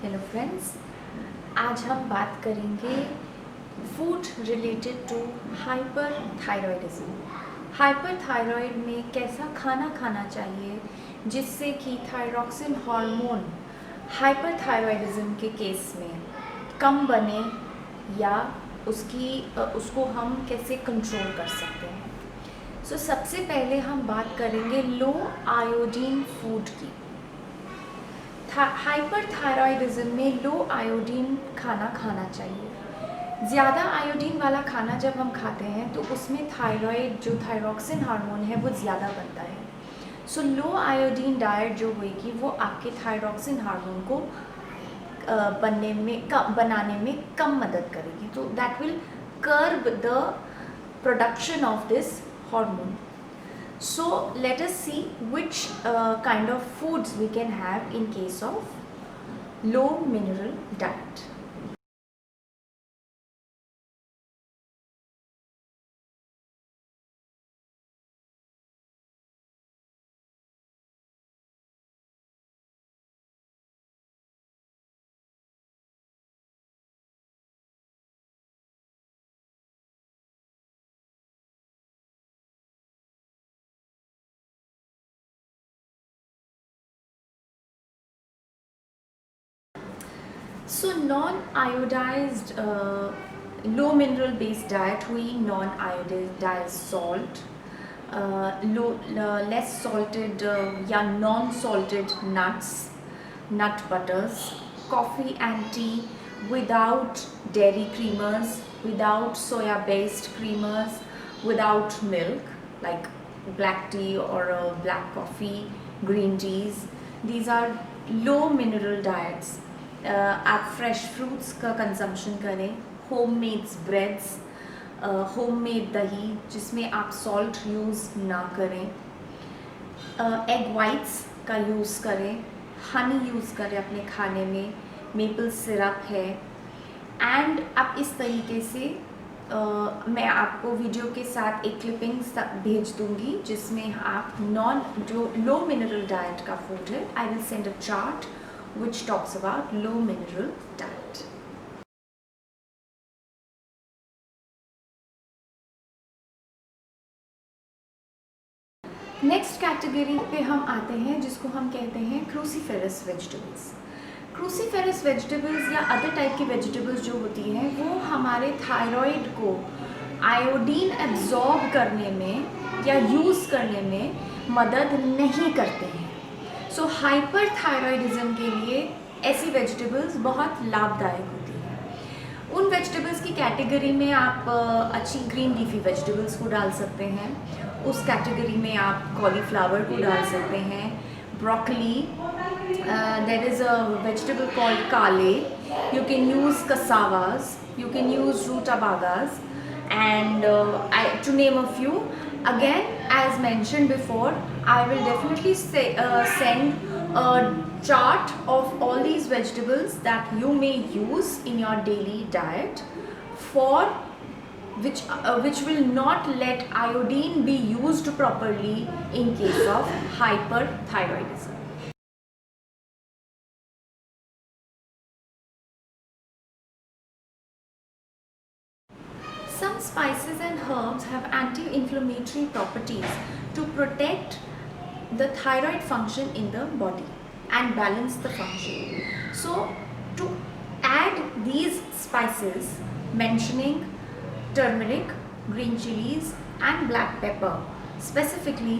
Hello friends, आज हम बात करेंगे फूड रिलेटेड टू हाइपरथायरॉयडिज्म। हाइपरथायरॉयड में कैसा खाना खाना चाहिए जिससे कि थायरॉक्सिन हार्मोन हाइपरथायरॉयडिज्म के केस में कम बने या उसको हम कैसे कंट्रोल कर सकते हैं। सबसे पहले हम बात करेंगे लो आयोडीन फूड की। हाइपरथायरॉयडिज्म में लो आयोडीन खाना खाना चाहिए। ज़्यादा आयोडीन वाला खाना जब हम खाते हैं तो उसमें थायराइड जो थायरॉक्सिन हार्मोन है वो ज़्यादा बनता है। लो आयोडीन डाइट जो होगी वो आपके थायरॉक्सिन हार्मोन को बनाने में कम मदद करेगी। तो that will कर्ब the production of this hormone. So let us see which kind of foods we can have in case of low mineral diet. So non-iodized low mineral based diet हुई non-iodized salt, less salted या non-salted nuts, nut butters, coffee and tea without dairy creamers, without soya based creamers, without milk like black tea or black coffee, green teas. These are low mineral diets. आप fresh fruits का consumption करें, homemade breads, homemade दही जिसमें आप salt use ना करें, egg whites का use करें, हनी यूज़ करें अपने खाने में, मेपल सिरप है। एंड आप इस तरीके से मैं आपको वीडियो के साथ एक क्लिपिंग्स भेज दूंगी जिसमें आप जो लो मिनरल डाइट का फूड है, I will send a chart which talks about low mineral diet. Next category पे हम आते हैं जिसको हम कहते हैं क्रूसीफेरस वेजिटेबल्स। क्रूसीफेरस वेजिटेबल्स या अदर टाइप की वेजिटेबल्स जो होती हैं वो हमारे थायराइड को आयोडीन एब्जॉर्ब करने में या यूज़ करने में मदद नहीं करते हैं। हाइपरथायरॉयडिज्म के लिए ऐसी वेजिटेबल्स बहुत लाभदायक होती हैं। उन वेजिटेबल्स की कैटेगरी में आप अच्छी ग्रीन लीफी वेजिटेबल्स को डाल सकते हैं। उस कैटेगरी में आप कॉलीफ्लावर को डाल सकते हैं, broccoli, there is a vegetable called kale, you can use cassavas, you can use rutabagas, and to name a few. Again, as mentioned before, I will definitely send a chart of all these vegetables that you may use in your daily diet, for which will not let iodine be used properly in case of hyperthyroidism. Some spices and herbs have anti-inflammatory properties to protect the thyroid function in the body and balance the function. So to add these spices, mentioning turmeric, green chilies and black pepper, specifically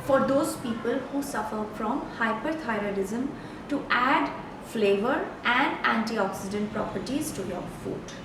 for those people who suffer from hyperthyroidism, to add flavor and antioxidant properties to your food.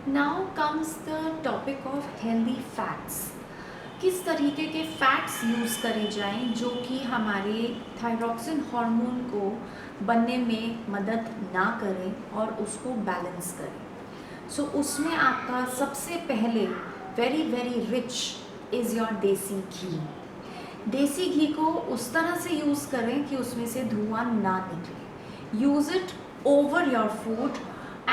Now comes the topic of healthy fats. किस तरीके के fats use करे जाएं जो कि हमारे thyroxine hormone को बनने में मदद ना करें और उसको बैलेंस करें। उसमें आपका सबसे पहले very very rich is your देसी घी। देसी घी को उस तरह से यूज़ करें कि उसमें से धुआं ना निकले। Use it over your food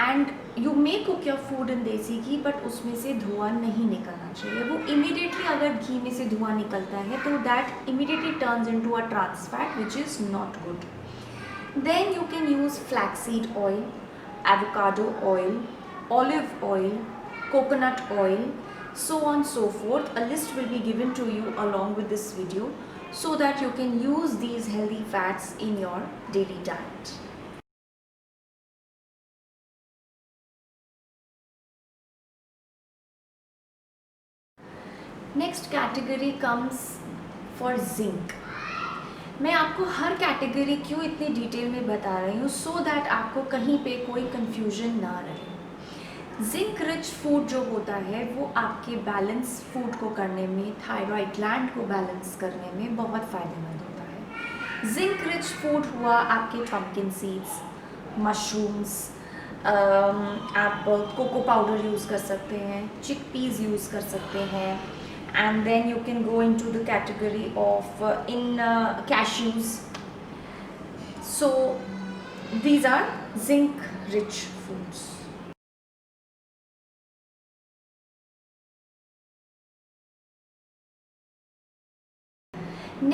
and you may cook your food in देसी घी, बट उसमें से धुआं नहीं निकलना चाहिए. वो इमीडिएटली अगर घी में से धुआं निकलता है तो that immediately turns into a trans fat which is not good. Then you can use flaxseed oil, avocado oil, olive oil, coconut oil, so on so forth. A list will be given to you along with this video so that you can use these healthy fats in your daily diet. Next category comes for zinc. मैं आपको हर category क्यों इतनी detail में बता रही हूँ, so that आपको कहीं पे कोई कंफ्यूजन ना रहे. जिंक रिच फूड जो होता है वो आपके बैलेंस फूड को करने में, थायराइड ग्लैंड को बैलेंस करने में बहुत फ़ायदेमंद होता है. जिंक रिच फूड हुआ आपके पम्पकिन सीड्स, मशरूम्स, आप कोको पाउडर यूज़ कर सकते हैं, चिकपीज़ यूज़ कर सकते हैं, and then you can go into the category of cashews. So these are zinc rich foods.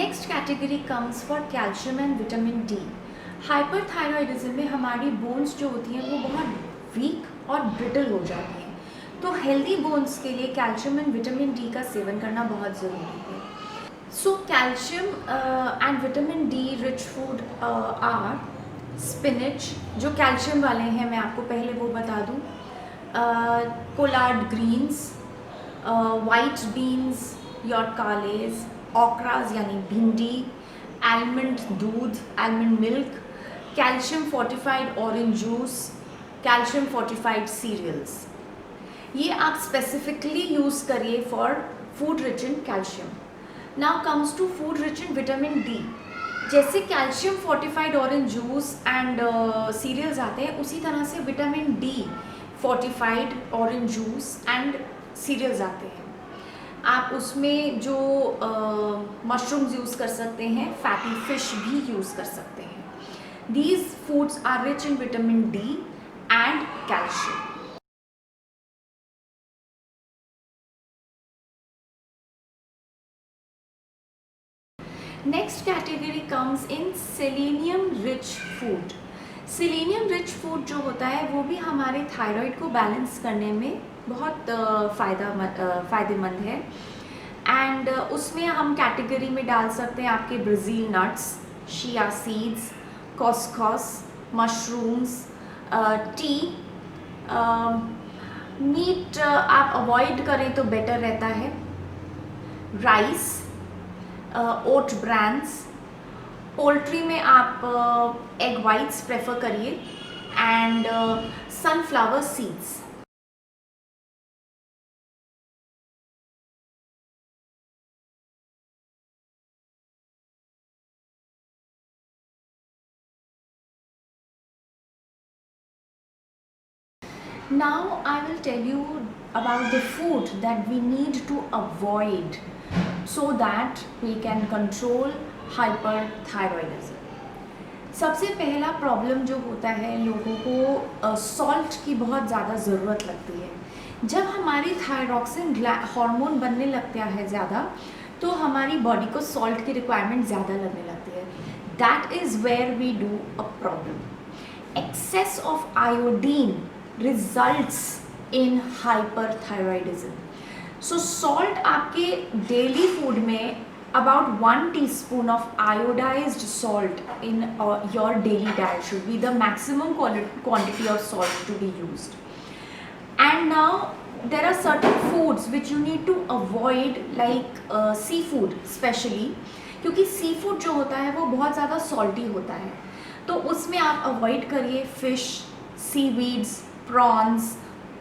Next category comes for calcium and vitamin D. Hyperthyroidism में हमारी bones जो होती हैं वो बहुत वीक और ब्रिटल हो जाती हैं. तो हेल्दी बोन्स के लिए कैल्शियम एंड विटामिन डी का सेवन करना बहुत ज़रूरी है. So calcium and vitamin D rich food are spinach, जो कैल्शियम वाले हैं, मैं आपको पहले वो बता दूँ. Collard greens, white beans, your kales, okras यानी भिंडी, आलमंड दूध, almond milk, calcium fortified orange juice, calcium fortified cereals. ये आप स्पेसिफिकली यूज़ करिए for food rich in calcium. Now comes to food rich in vitamin D. जैसे calcium fortified orange juice and cereals आते हैं, उसी तरह से vitamin D fortified orange juice and cereals आते हैं. आप उसमें जो मशरूम्स यूज़ कर सकते हैं, फैटी फिश भी यूज़ कर सकते हैं. These foods are rich in vitamin D and calcium. Next category comes in selenium rich food. Selenium rich food जो होता है वो भी हमारे थायराइड को बैलेंस करने में बहुत फ़ायदेमंद है. एंड उसमें हम कैटेगरी में डाल सकते हैं आपके Brazil nuts, chia seeds, couscous, mushrooms, tea. Meat आप अवॉइड करें तो बेटर रहता है. राइस, ओट ब्रांड्स. पोल्ट्री में आप एग वाइट्स प्रेफर करिए and sunflower seeds. Now I will tell you about the food that we need to avoid so that we can control hyperthyroidism. सबसे पहला प्रॉब्लम जो होता है, लोगों को सॉल्ट की बहुत ज़्यादा ज़रूरत लगती है. जब हमारी थायरॉक्सिन हार्मोन बनने लगता है ज़्यादा, तो हमारी बॉडी को सॉल्ट की रिक्वायरमेंट ज़्यादा लगने लगती है. That is where we do a problem. Excess of iodine results in hyperthyroidism. So salt आपके daily food में about 1 teaspoon of iodized salt in your daily diet should be the maximum quantity of salt to be used. And now there are certain foods which you need to avoid like seafood especially, क्योंकि seafood जो होता है वो बहुत ज़्यादा salty होता है. तो उसमें आप avoid करिए fish, seaweeds, prawns,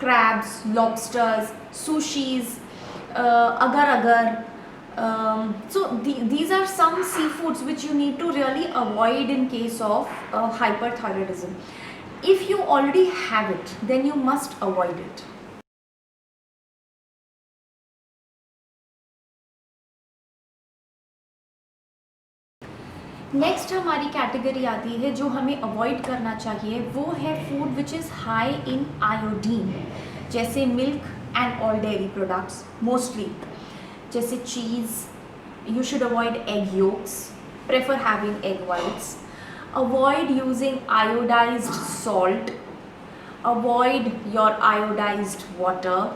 crabs, lobsters, sushis, agar. So these are some seafoods which you need to really avoid in case of hyperthyroidism. If you already have it, then you must avoid it. Next हमारी category आती है जो हमें avoid करना चाहिए, वो है food which is high in iodine, जैसे milk and all dairy products mostly, जैसे cheese. You should avoid egg yolks, prefer having egg whites, avoid using iodized salt, avoid your iodized water,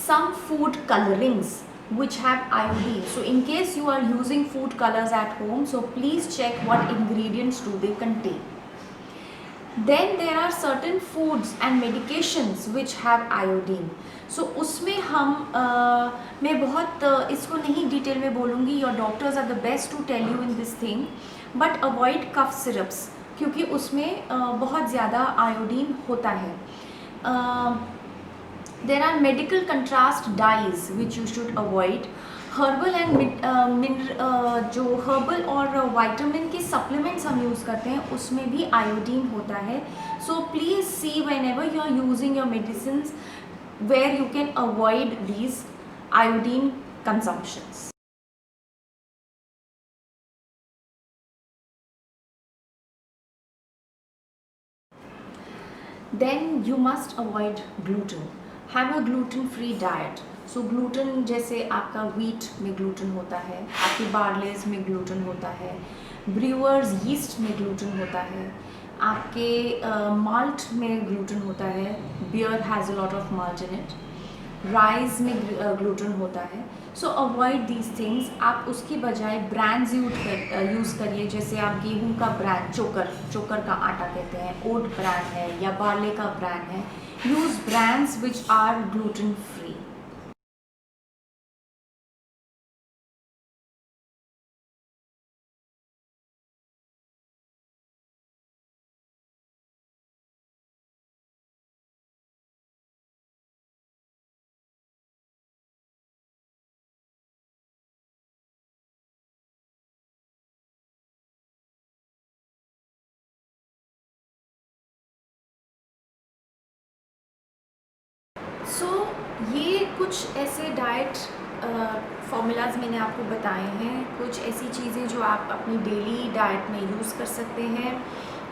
some food colorings which have iodine. So in case you are using food colors at home, so please check what ingredients do they contain. Then there are certain foods and medications which have iodine. So उसमें हम मैं बहुत इसको नहीं detail में बोलूँगी, your doctors are the best to tell you in this thing, but avoid cough syrups क्योंकि उसमें बहुत ज़्यादा आयोडीन होता है. There are medical contrast dyes which you should avoid. Herbal and जो herbal और vitamin के supplements हम यूज़ करते हैं उसमें भी iodine होता है. So please see whenever you are using your medicines where you can avoid these iodine consumptions. Then you must avoid gluten. Have a gluten free diet. So gluten जैसे आपका wheat में gluten होता है, आपकी barleys में gluten होता है, brewers yeast में gluten होता है, आपके malt में gluten होता है, beer has a lot of malt in it, rice में ग्लूटेन होता है. सो अवॉइड दीज थिंग्स. आप उसकी बजाय ब्रांड्स यूज़ करिए, जैसे आप गेहूं का ब्रांड चोकर का आटा कहते हैं, ओट ब्रांड है या बार्ले का ब्रांड है. Use brands which are gluten free. So ये कुछ ऐसे डाइट फॉर्मूलाज मैंने आपको बताए हैं, कुछ ऐसी चीज़ें जो आप अपनी डेली डाइट में यूज़ कर सकते हैं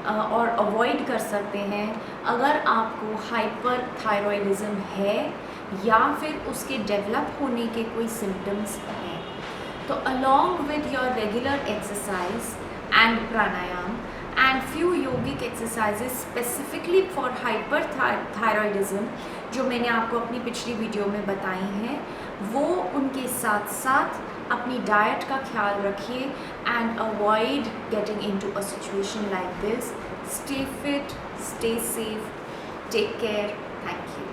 और अवॉइड कर सकते हैं अगर आपको हाइपर थायरॉयडिज्म है या फिर उसके डेवलप होने के कोई सिम्टम्स हैं. तो along with your regular exercise and pranayama and few yogic exercises specifically for hyper thyroidism जो मैंने आपको अपनी पिछली वीडियो में बताई हैं, वो उनके साथ साथ अपनी डाइट का ख्याल रखिए and avoid getting into a situation like this. Stay fit, stay safe, take care. Thank you.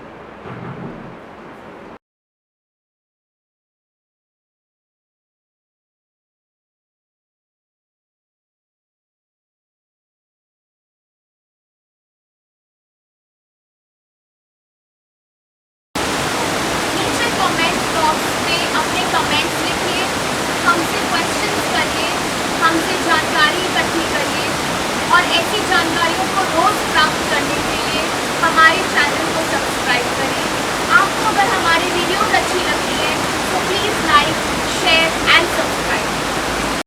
Comment box में अपने कमेंट्स लिखिए, हमसे क्वेश्चंस करिए, हमसे जानकारी इकट्ठी करिए और ऐसी जानकारियों को